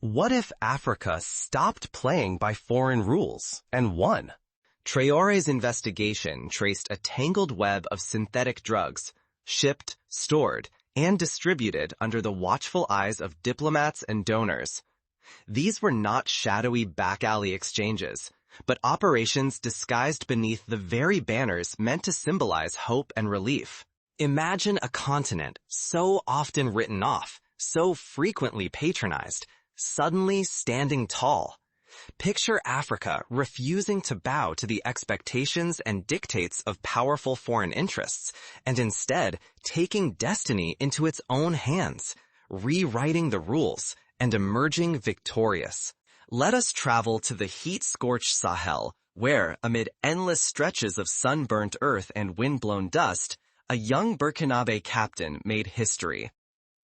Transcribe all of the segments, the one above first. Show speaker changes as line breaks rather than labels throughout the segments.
What if Africa stopped playing by foreign rules and won? Traoré's investigation traced a tangled web of synthetic drugs, shipped, stored, and distributed under the watchful eyes of diplomats and donors. These were not shadowy back-alley exchanges, but operations disguised beneath the very banners meant to symbolize hope and relief. Imagine a continent so often written off, so frequently patronized, suddenly standing tall. Picture Africa refusing to bow to the expectations and dictates of powerful foreign interests, and instead taking destiny into its own hands, rewriting the rules, and emerging victorious. Let us travel to the heat-scorched Sahel, where, amid endless stretches of sunburnt earth and wind-blown dust, a young Burkinabe captain made history.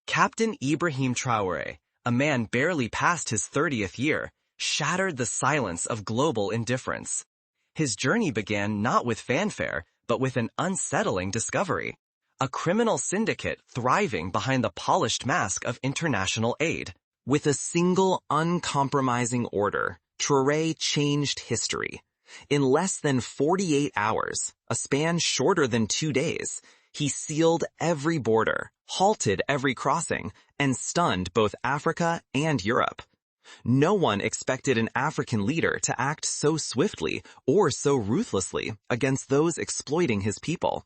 Captain Ibrahim Traoré, a man barely past his 30th year, shattered the silence of global indifference. His journey began not with fanfare, but with an unsettling discovery. A criminal syndicate thriving behind the polished mask of international aid. With a single, uncompromising order, Traoré changed history. In less than 48 hours, a span shorter than 2 days, he sealed every border, halted every crossing, and stunned both Africa and Europe. No one expected an African leader to act so swiftly or so ruthlessly against those exploiting his people.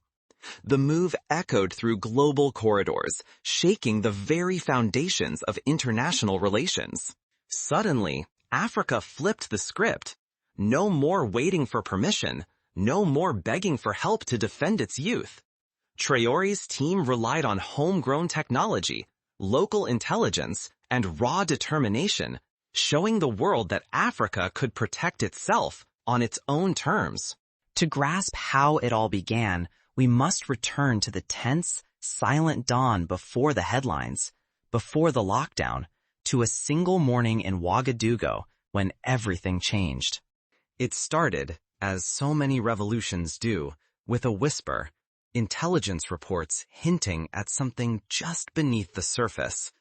The move echoed through global corridors, shaking the very foundations of international relations. Suddenly, Africa flipped the script. No more waiting for permission, no more begging for help to defend its youth. Traoré's team relied on homegrown technology, local intelligence, and raw determination, showing the world that Africa could protect itself on its own terms.
To grasp how it all began, we must return to the tense, silent dawn before the headlines, before the lockdown, to a single morning in Ouagadougou when everything changed.
It started, as so many revolutions do, with a whisper, intelligence reports hinting at something just beneath the surface.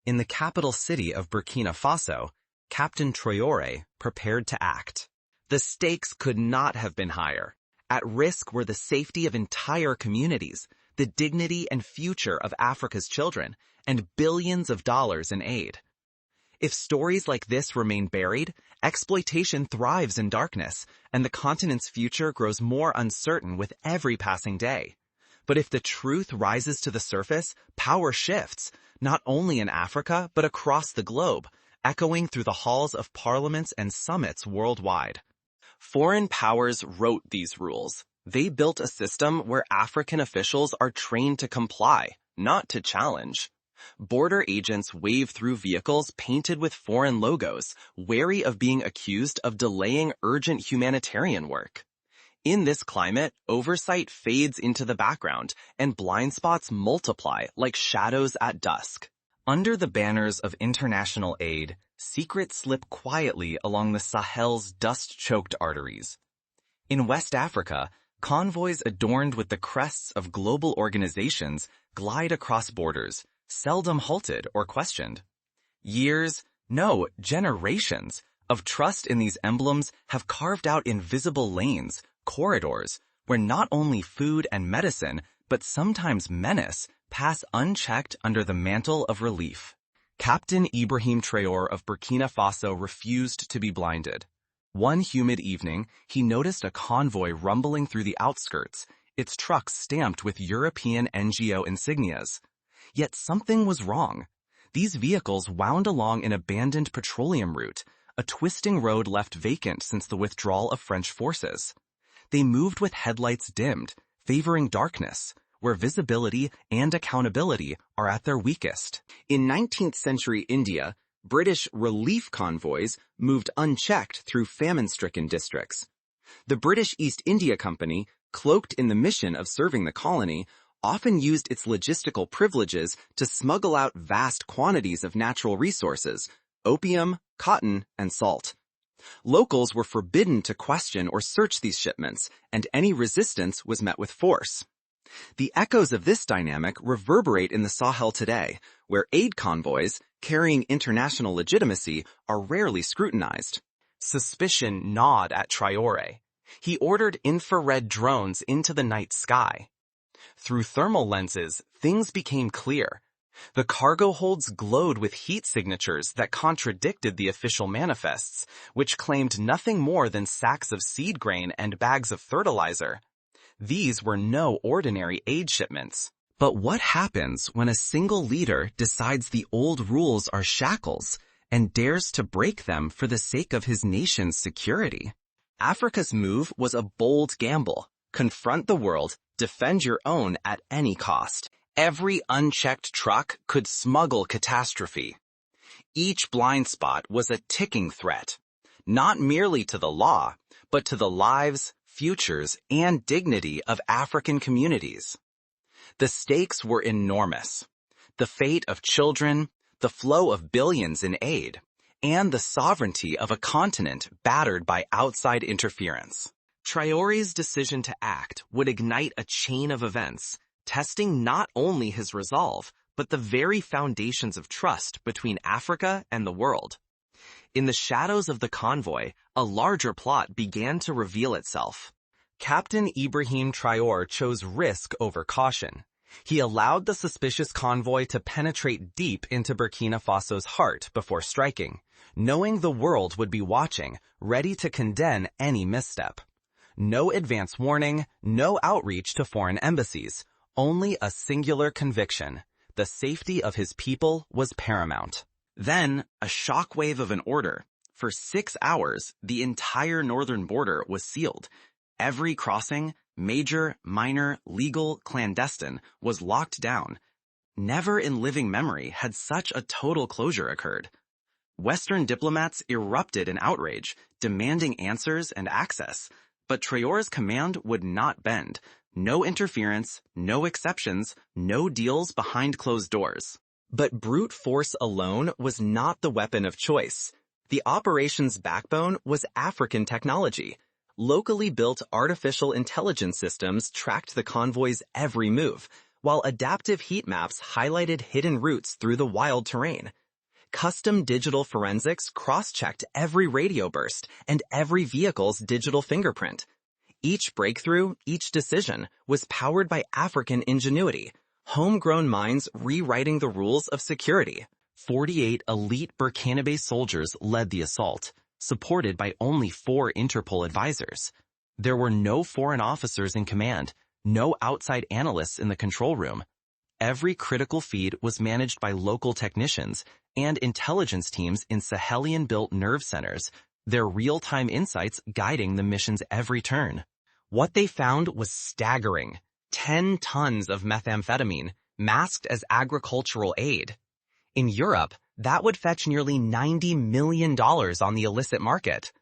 In the capital city of Burkina Faso, Captain Traoré prepared to act. The stakes could not have been higher. At risk were the safety of entire communities, the dignity and future of Africa's children, and billions of dollars in aid. If stories like this remain buried, exploitation thrives in darkness, and the continent's future grows more uncertain with every passing day. But if the truth rises to the surface, power shifts, not only in Africa, but across the globe, echoing through the halls of parliaments and summits worldwide. Foreign powers wrote these rules. They built a system where African officials are trained to comply, not to challenge. Border agents wave through vehicles painted with foreign logos, wary of being accused of delaying urgent humanitarian work. In this climate, oversight fades into the background, and blind spots multiply like shadows at dusk. Under the banners of international aid, secrets slip quietly along the Sahel's dust-choked arteries. In West Africa, convoys adorned with the crests of global organizations glide across borders, seldom halted or questioned. Years, no, generations, of trust in these emblems have carved out invisible lanes, corridors, where not only food and medicine, but sometimes menace, pass unchecked under the mantle of relief. Captain Ibrahim Traoré of Burkina Faso refused to be blinded. One humid evening, he noticed a convoy rumbling through the outskirts, its trucks stamped with European NGO insignias. Yet something was wrong. These vehicles wound along an abandoned petroleum route, a twisting road left vacant since the withdrawal of French forces. They moved with headlights dimmed, favoring darkness, where visibility and accountability are at their weakest. In 19th century India, British relief convoys moved unchecked through famine-stricken districts. The British East India Company, cloaked in the mission of serving the colony, often used its logistical privileges to smuggle out vast quantities of natural resources, opium, cotton, and salt. Locals were forbidden to question or search these shipments, and any resistance was met with force. The echoes of this dynamic reverberate in the Sahel today, where aid convoys, carrying international legitimacy, are rarely scrutinized. Suspicion gnawed at Traoré. He ordered infrared drones into the night sky. Through thermal lenses, things became clear. The cargo holds glowed with heat signatures that contradicted the official manifests, which claimed nothing more than sacks of seed grain and bags of fertilizer. These were no ordinary aid shipments. But what happens when a single leader decides the old rules are shackles and dares to break them for the sake of his nation's security? Africa's move was a bold gamble. Confront the world, defend your own at any cost. Every unchecked truck could smuggle catastrophe. Each blind spot was a ticking threat, not merely to the law, but to the lives, futures, and dignity of African communities. The stakes were enormous. The fate of children, the flow of billions in aid, and the sovereignty of a continent battered by outside interference. Traoré's decision to act would ignite a chain of events, testing not only his resolve, but the very foundations of trust between Africa and the world. In the shadows of the convoy, a larger plot began to reveal itself. Captain Ibrahim Traoré chose risk over caution. He allowed the suspicious convoy to penetrate deep into Burkina Faso's heart before striking, knowing the world would be watching, ready to condemn any misstep. No advance warning, no outreach to foreign embassies. Only a singular conviction. The safety of his people was paramount. Then, a shockwave of an order. For 6 hours, the entire northern border was sealed. Every crossing, major, minor, legal, clandestine, was locked down. Never in living memory had such a total closure occurred. Western diplomats erupted in outrage, demanding answers and access. But Traoré's command would not bend. No interference, no exceptions, no deals behind closed doors. But brute force alone was not the weapon of choice. The operation's backbone was African technology. Locally built artificial intelligence systems tracked the convoy's every move, while adaptive heat maps highlighted hidden routes through the wild terrain. Custom digital forensics cross-checked every radio burst and every vehicle's digital fingerprint. Each breakthrough, each decision, was powered by African ingenuity, homegrown minds rewriting the rules of security. 48 elite Burkinabe soldiers led the assault, supported by only 4 Interpol advisors. There were no foreign officers in command, no outside analysts in the control room. Every critical feed was managed by local technicians and intelligence teams in Sahelian-built nerve centers, their real-time insights guiding the mission's every turn. What they found was staggering. 10 tons of methamphetamine, masked as agricultural aid. In Europe, that would fetch nearly $90 million on the illicit market.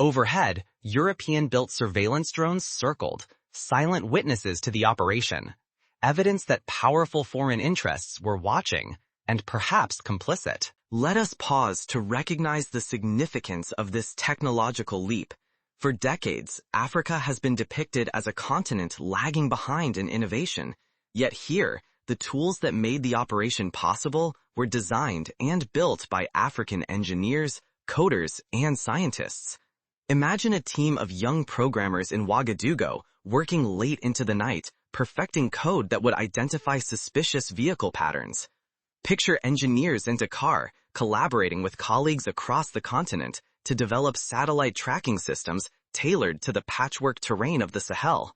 Overhead, European-built surveillance drones circled, silent witnesses to the operation. Evidence that powerful foreign interests were watching, and perhaps complicit. Let us pause to recognize the significance of this technological leap. For decades, Africa has been depicted as a continent lagging behind in innovation. Yet here, the tools that made the operation possible were designed and built by African engineers, coders, and scientists. Imagine a team of young programmers in Ouagadougou working late into the night, perfecting code that would identify suspicious vehicle patterns. Picture engineers in Dakar collaborating with colleagues across the continent to develop satellite tracking systems tailored to the patchwork terrain of the Sahel.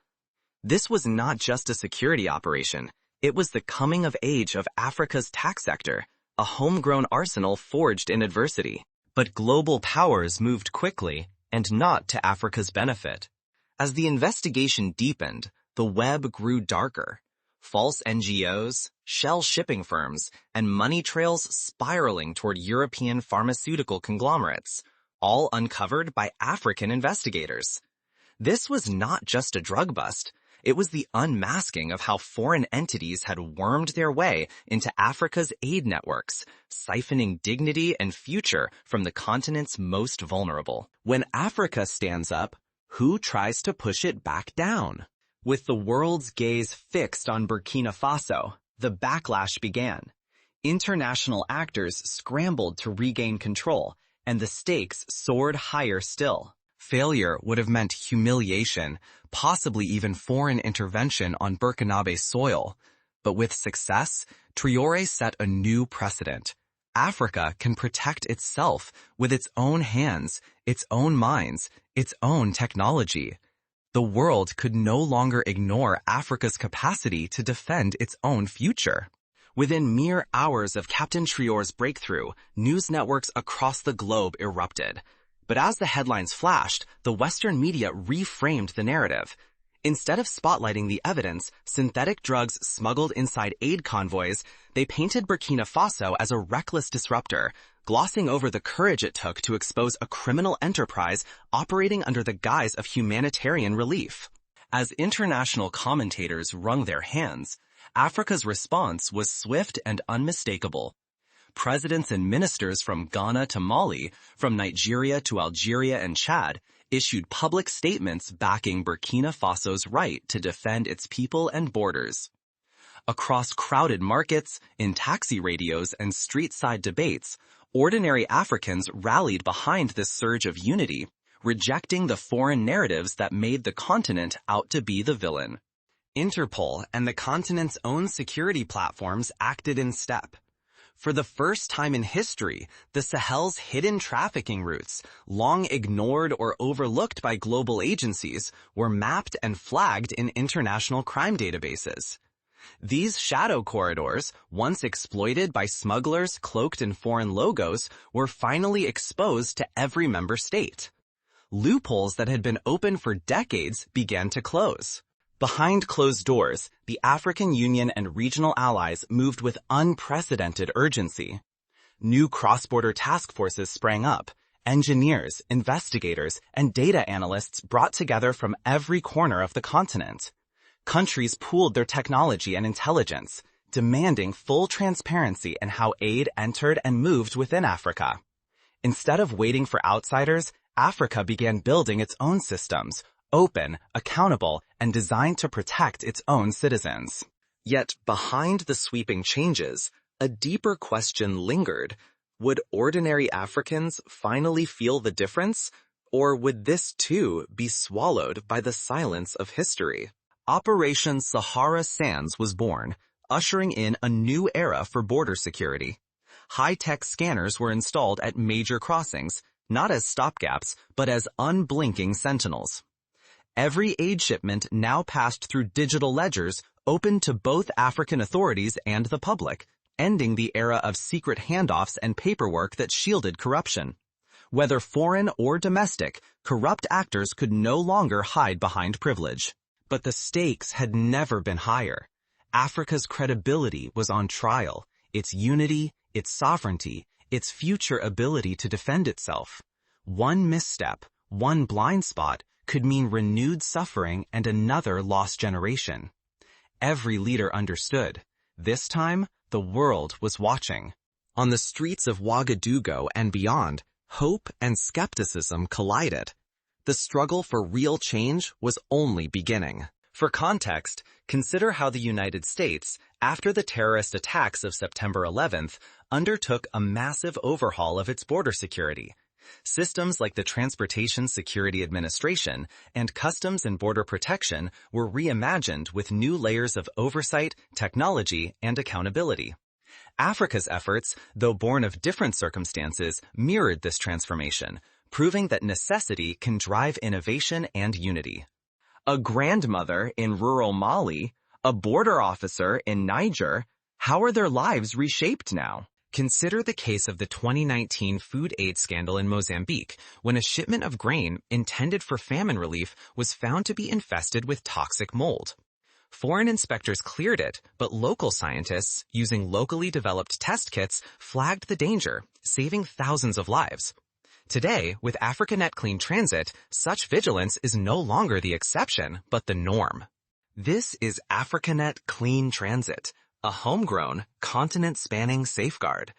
This was not just a security operation. It was the coming of age of Africa's tech sector, a homegrown arsenal forged in adversity. But global powers moved quickly, and not to Africa's benefit. As the investigation deepened, the web grew darker. False NGOs, shell shipping firms, and money trails spiraling toward European pharmaceutical conglomerates, all uncovered by African investigators. This was not just a drug bust. It was the unmasking of how foreign entities had wormed their way into Africa's aid networks, siphoning dignity and future from the continent's most vulnerable. When Africa stands up, who tries to push it back down? With the world's gaze fixed on Burkina Faso, the backlash began.
International actors scrambled to regain control, and the stakes soared higher still. Failure would have meant humiliation, possibly even foreign intervention on Burkinabe soil. But with success, Traoré set a new precedent. Africa can protect itself with its own hands, its own minds, its own technology. The world could no longer ignore Africa's capacity to defend its own future. Within mere hours of Captain Traoré's breakthrough, news networks across the globe erupted. But as the headlines flashed, the Western media reframed the narrative. Instead of spotlighting the evidence, synthetic drugs smuggled inside aid convoys, they painted Burkina Faso as a reckless disruptor, glossing over the courage it took to expose a criminal enterprise operating under the guise of humanitarian relief. As international commentators wrung their hands, Africa's response was swift and unmistakable. Presidents and ministers from Ghana to Mali, from Nigeria to Algeria and Chad, issued public statements backing Burkina Faso's right to defend its people and borders. Across crowded markets, in taxi radios and street-side debates, ordinary Africans rallied behind this surge of unity, rejecting the foreign narratives that made the continent out to be the villain. Interpol and the continent's own security platforms acted in step. For the first time in history, the Sahel's hidden trafficking routes, long ignored or overlooked by global agencies, were mapped and flagged in international crime databases. These shadow corridors, once exploited by smugglers cloaked in foreign logos, were finally exposed to every member state. Loopholes that had been open for decades began to close. Behind closed doors, the African Union and regional allies moved with unprecedented urgency. New cross-border task forces sprang up. Engineers, investigators, and data analysts brought together from every corner of the continent. Countries pooled their technology and intelligence, demanding full transparency in how aid entered and moved within Africa. Instead of waiting for outsiders, Africa began building its own systems, open, accountable, and designed to protect its own citizens. Yet behind the sweeping changes, a deeper question lingered. Would ordinary Africans finally feel the difference? Or would this too be swallowed by the silence of history? Operation Sahara Sands was born, ushering in a new era for border security. High-tech scanners were installed at major crossings, not as stopgaps, but as unblinking sentinels. Every aid shipment now passed through digital ledgers open to both African authorities and the public, ending the era of secret handoffs and paperwork that shielded corruption. Whether foreign or domestic, corrupt actors could no longer hide behind privilege. But the stakes had never been higher. Africa's credibility was on trial, its unity, its sovereignty, its future ability to defend itself. One misstep, one blind spot, could mean renewed suffering and another lost generation. Every leader understood. This time, the world was watching. On the streets of Ouagadougou and beyond, hope and skepticism collided. The struggle for real change was only beginning. For context, consider how the United States, after the terrorist attacks of September 11th, undertook a massive overhaul of its border security. Systems like the Transportation Security Administration and Customs and Border Protection were reimagined with new layers of oversight, technology, and accountability. Africa's efforts, though born of different circumstances, mirrored this transformation, proving that necessity can drive innovation and unity. A grandmother in rural Mali, a border officer in Niger, how are their lives reshaped now? Consider the case of the 2019 food aid scandal in Mozambique, when a shipment of grain intended for famine relief was found to be infested with toxic mold. Foreign inspectors cleared it, but local scientists, using locally developed test kits, flagged the danger, saving thousands of lives. Today, with AfricaNet Clean Transit, such vigilance is no longer the exception, but the norm. This is AfricaNet Clean Transit, a homegrown, continent-spanning safeguard.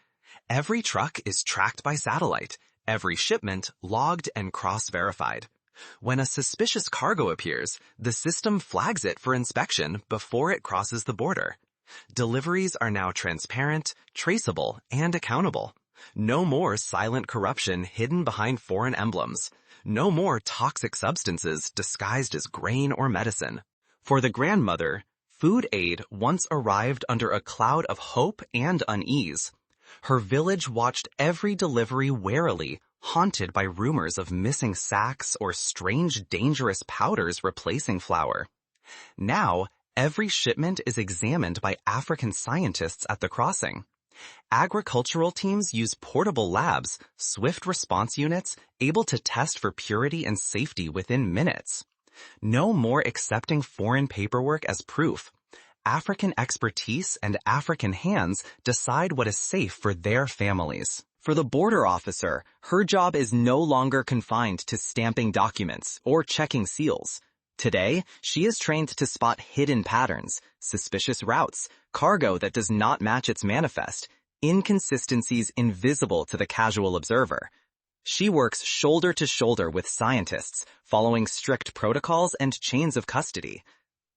Every truck is tracked by satellite, every shipment logged and cross-verified. When a suspicious cargo appears, the system flags it for inspection before it crosses the border.
Deliveries are now transparent, traceable, and accountable. No more silent corruption hidden behind foreign emblems. No more toxic substances disguised as grain or medicine. For the grandmother, food aid once arrived under a cloud of hope and unease. Her village watched every delivery warily, haunted by rumors of missing sacks or strange dangerous powders replacing flour. Now, every shipment is examined by African scientists at the crossing. Agricultural teams use portable labs, swift response units, able to test for purity and safety within minutes. No more accepting foreign paperwork as proof. African expertise and African hands decide what is safe for their families. For the border officer, her job is no longer confined to stamping documents or checking seals. Today, she is trained to spot hidden patterns, suspicious routes, cargo that does not match its manifest, inconsistencies invisible to the casual observer. She works shoulder to shoulder with scientists, following strict protocols and chains of custody.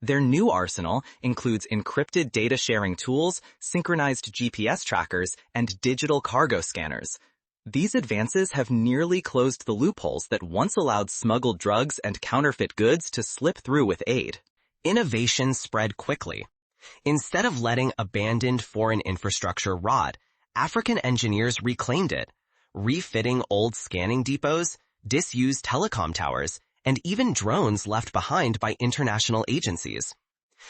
Their new arsenal includes encrypted data-sharing tools, synchronized GPS trackers, and digital cargo scanners. These advances have nearly closed the loopholes that once allowed smuggled drugs and counterfeit goods to slip through with aid. Innovation spread quickly. Instead of letting abandoned foreign infrastructure rot, African engineers reclaimed it, refitting old scanning depots, disused telecom towers, and even drones left behind by international agencies.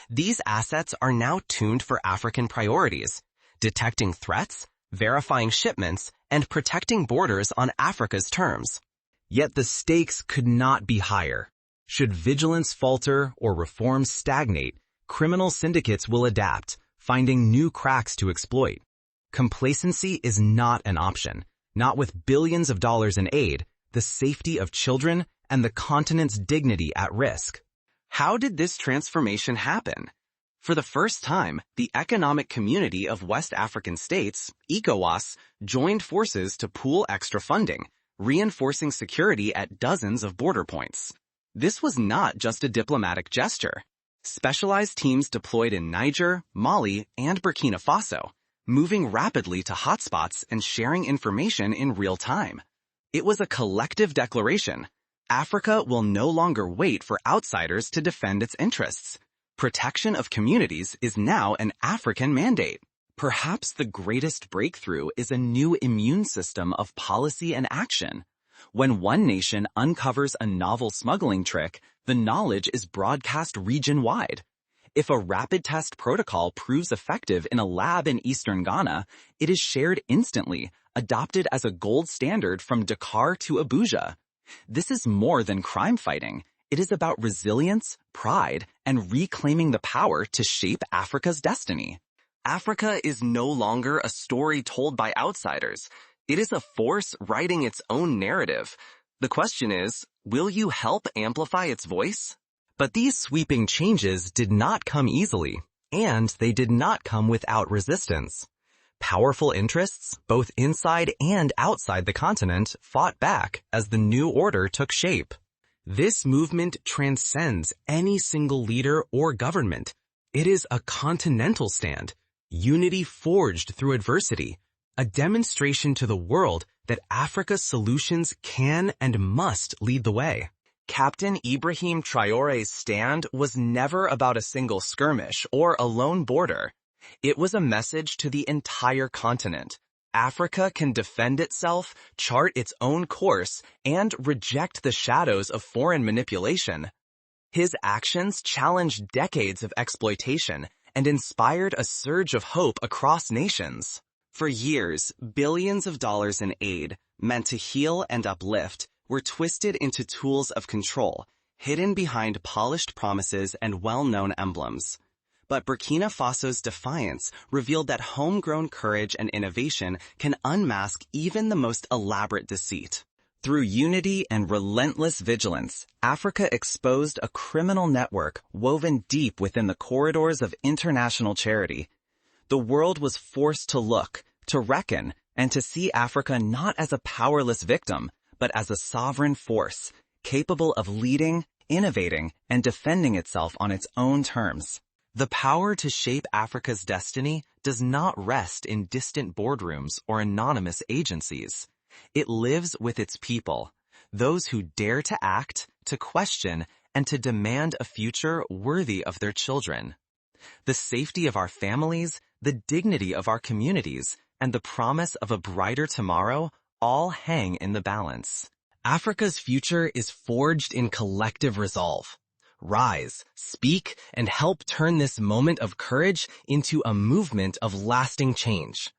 These assets are now tuned for African priorities, detecting threats, verifying shipments, and protecting borders on Africa's terms. Yet the stakes could not be higher. Should vigilance falter or reforms stagnate, criminal syndicates will adapt, finding new cracks to exploit. Complacency is not an option, not with billions of dollars in aid, the safety of children, and the continent's dignity at risk. How did this transformation happen? For the first time, the Economic Community of West African States, ECOWAS, joined forces to pool extra funding, reinforcing security at dozens of border points. This was not just a diplomatic gesture. Specialized teams deployed in Niger, Mali, and Burkina Faso, moving rapidly to hotspots and sharing information in real time. It was a collective declaration. Africa will no longer wait for outsiders to defend its interests. Protection of communities is now an African mandate. Perhaps the greatest breakthrough is a new immune system of policy and action. When one nation uncovers a novel smuggling trick, the knowledge is broadcast region-wide. If a rapid test protocol proves effective in a lab in eastern Ghana, it is shared instantly, adopted as a gold standard from Dakar to Abuja. This is more than crime fighting. It is about resilience, pride, and reclaiming the power to shape Africa's destiny. Africa is no longer a story told by outsiders. It is a force writing its own narrative. The question is, will you help amplify its voice? But these sweeping changes did not come easily, and they did not come without resistance. Powerful interests, both inside and outside the continent, fought back as the new order took shape. This movement transcends any single leader or government. It is a continental stand, unity forged through adversity, a demonstration to the world that Africa's solutions can and must lead the way. Captain Ibrahim Traoré's stand was never about a single skirmish or a lone border. It was a message to the entire continent. Africa can defend itself, chart its own course, and reject the shadows of foreign manipulation. His actions challenged decades of exploitation and inspired a surge of hope across nations. For years, billions of dollars in aid, meant to heal and uplift, were twisted into tools of control, hidden behind polished promises and well-known emblems. But Burkina Faso's defiance revealed that homegrown courage and innovation can unmask even the most elaborate deceit. Through unity and relentless vigilance, Africa exposed a criminal network woven deep within the corridors of international charity. The world was forced to look, to reckon, and to see Africa not as a powerless victim, but as a sovereign force, capable of leading, innovating, and defending itself on its own terms. The power to shape Africa's destiny does not rest in distant boardrooms or anonymous agencies. It lives with its people, those who dare to act, to question, and to demand a future worthy of their children. The safety of our families, the dignity of our communities, and the promise of a brighter tomorrow all hang in the balance. Africa's future is forged in collective resolve. Rise, speak, and help turn this moment of courage into a movement of lasting change.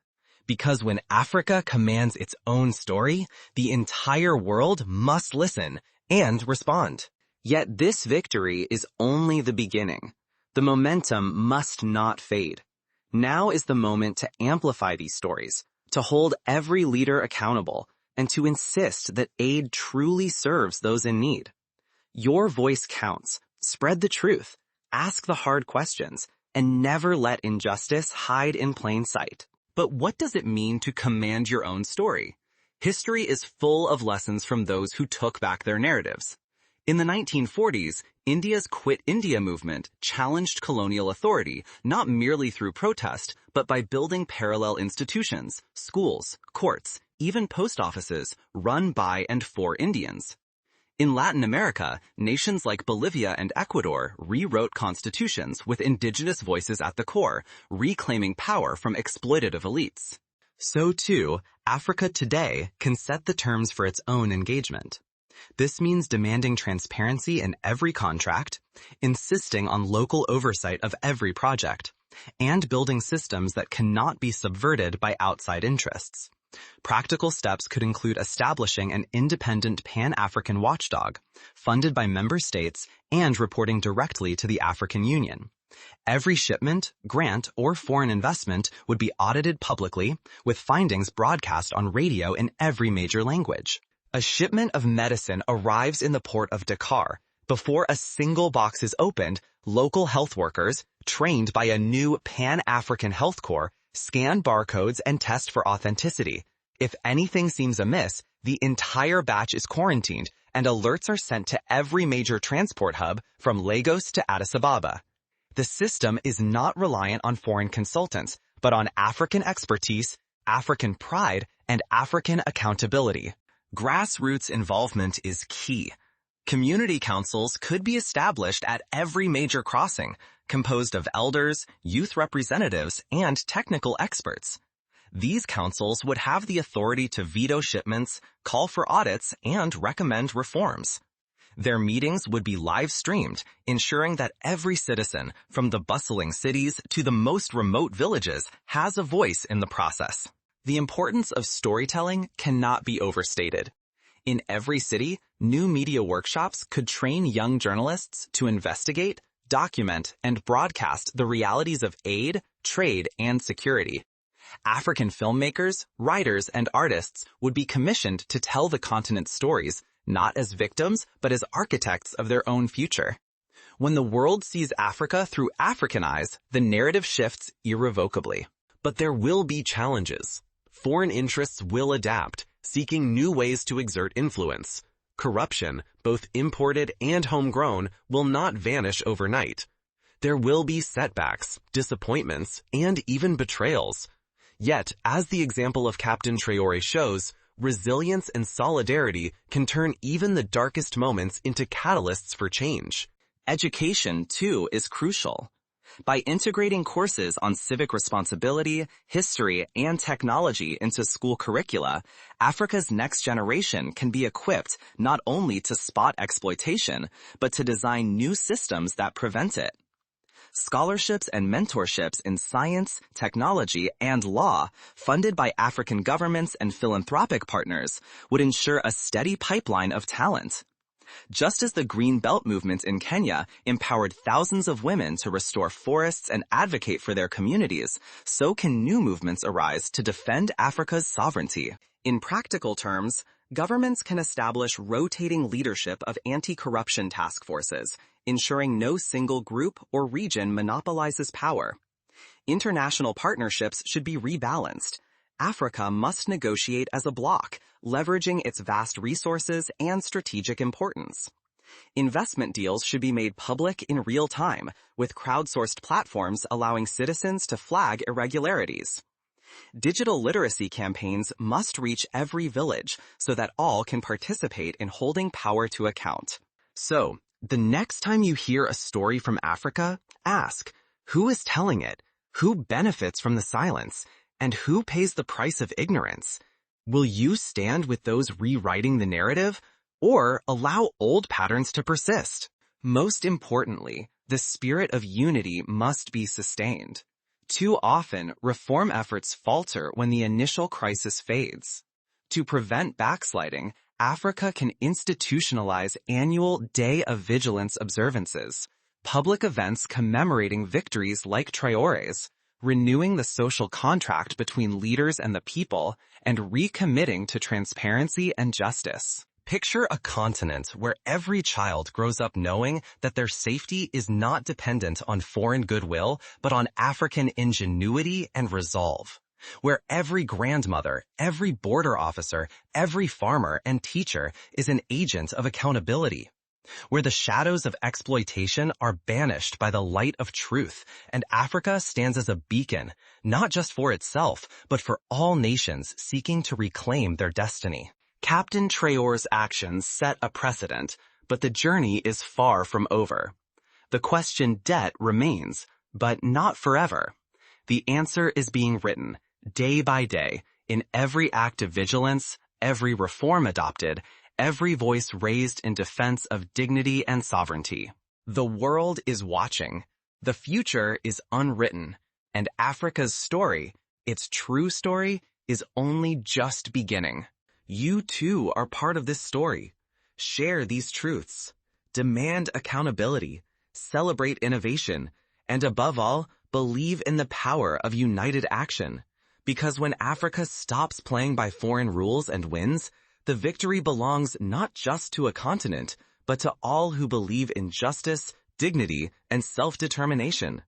Because when Africa commands its own story, the entire world must listen and respond. Yet this victory is only the beginning. The momentum must not fade. Now is the moment to amplify these stories, to hold every leader accountable, and to insist that aid truly serves those in need. Your voice counts. Spread the truth, ask the hard questions, and never let injustice hide in plain sight. But what does it mean to command your own story? History is full of lessons from those who took back their narratives. In the 1940s, India's Quit India movement challenged colonial authority not merely through protest, but by building parallel institutions, schools, courts, even post offices run by and for Indians. In Latin America, nations like Bolivia and Ecuador rewrote constitutions with indigenous voices at the core, reclaiming power from exploitative elites. So too, Africa today can set the terms for its own engagement. This means demanding transparency in every contract, insisting on local oversight of every project, and building systems that cannot be subverted by outside interests. Practical steps could include establishing an independent Pan-African watchdog, funded by member states and reporting directly to the African Union. Every shipment, grant, or foreign investment would be audited publicly, with findings broadcast on radio in every major language. A shipment of medicine arrives in the port of Dakar. Before a single box is opened, local health workers, trained by a new Pan-African Health Corps, scan barcodes and test for authenticity. If anything seems amiss, the entire batch is quarantined and alerts are sent to every major transport hub from Lagos to Addis Ababa. The system is not reliant on foreign consultants, but on African expertise, African pride, and African accountability. Grassroots involvement is key. Community councils could be established at every major crossing, composed of elders, youth representatives, and technical experts. These councils would have the authority to veto shipments, call for audits, and recommend reforms. Their meetings would be live-streamed, ensuring that every citizen, from the bustling cities to the most remote villages, has a voice in the process. The importance of storytelling cannot be overstated. In every city, new media workshops could train young journalists to investigate, document, and broadcast the realities of aid, trade, and security. African filmmakers, writers, and artists would be commissioned to tell the continent's stories, not as victims, but as architects of their own future. When the world sees Africa through African eyes, the narrative shifts irrevocably. But there will be challenges. Foreign interests will adapt, seeking new ways to exert influence. Corruption, both imported and homegrown, will not vanish overnight. There will be setbacks, disappointments, and even betrayals. Yet, as the example of Captain Traoré shows, resilience and solidarity can turn even the darkest moments into catalysts for change. Education, too, is crucial. By integrating courses on civic responsibility, history, and technology into school curricula, Africa's next generation can be equipped not only to spot exploitation, but to design new systems that prevent it. Scholarships and mentorships in science, technology, and law, funded by African governments and philanthropic partners, would ensure a steady pipeline of talent. Just as the Green Belt movement in Kenya empowered thousands of women to restore forests and advocate for their communities, so can new movements arise to defend Africa's sovereignty. In practical terms, governments can establish rotating leadership of anti-corruption task forces, ensuring no single group or region monopolizes power. International partnerships should be rebalanced. Africa must negotiate as a bloc, leveraging its vast resources and strategic importance. Investment deals should be made public in real time, with crowdsourced platforms allowing citizens to flag irregularities. Digital literacy campaigns must reach every village so that all can participate in holding power to account. So, the next time you hear a story from Africa, ask, who is telling it? Who benefits from the silence? And who pays the price of ignorance? Will you stand with those rewriting the narrative, or allow old patterns to persist? Most importantly, the spirit of unity must be sustained. Too often, reform efforts falter when the initial crisis fades. To prevent backsliding, Africa can institutionalize annual Day of Vigilance observances, public events commemorating victories like Traoré's, renewing the social contract between leaders and the people, and recommitting to transparency and justice. Picture a continent where every child grows up knowing that their safety is not dependent on foreign goodwill, but on African ingenuity and resolve. Where every grandmother, every border officer, every farmer and teacher is an agent of accountability. Where the shadows of exploitation are banished by the light of truth, and Africa stands as a beacon, not just for itself, but for all nations seeking to reclaim their destiny. Captain Traoré's actions set a precedent, but the journey is far from over. The question debt remains, but not forever. The answer is being written, day by day, in every act of vigilance, every reform adopted, every voice raised in defense of dignity and sovereignty. The world is watching. The future is unwritten, and Africa's story, its true story, is only just beginning. You too are part of this story. Share these truths. Demand accountability. Celebrate innovation. And above all, believe in the power of united action. Because when Africa stops playing by foreign rules and wins, the victory belongs not just to a continent, but to all who believe in justice, dignity, and self-determination.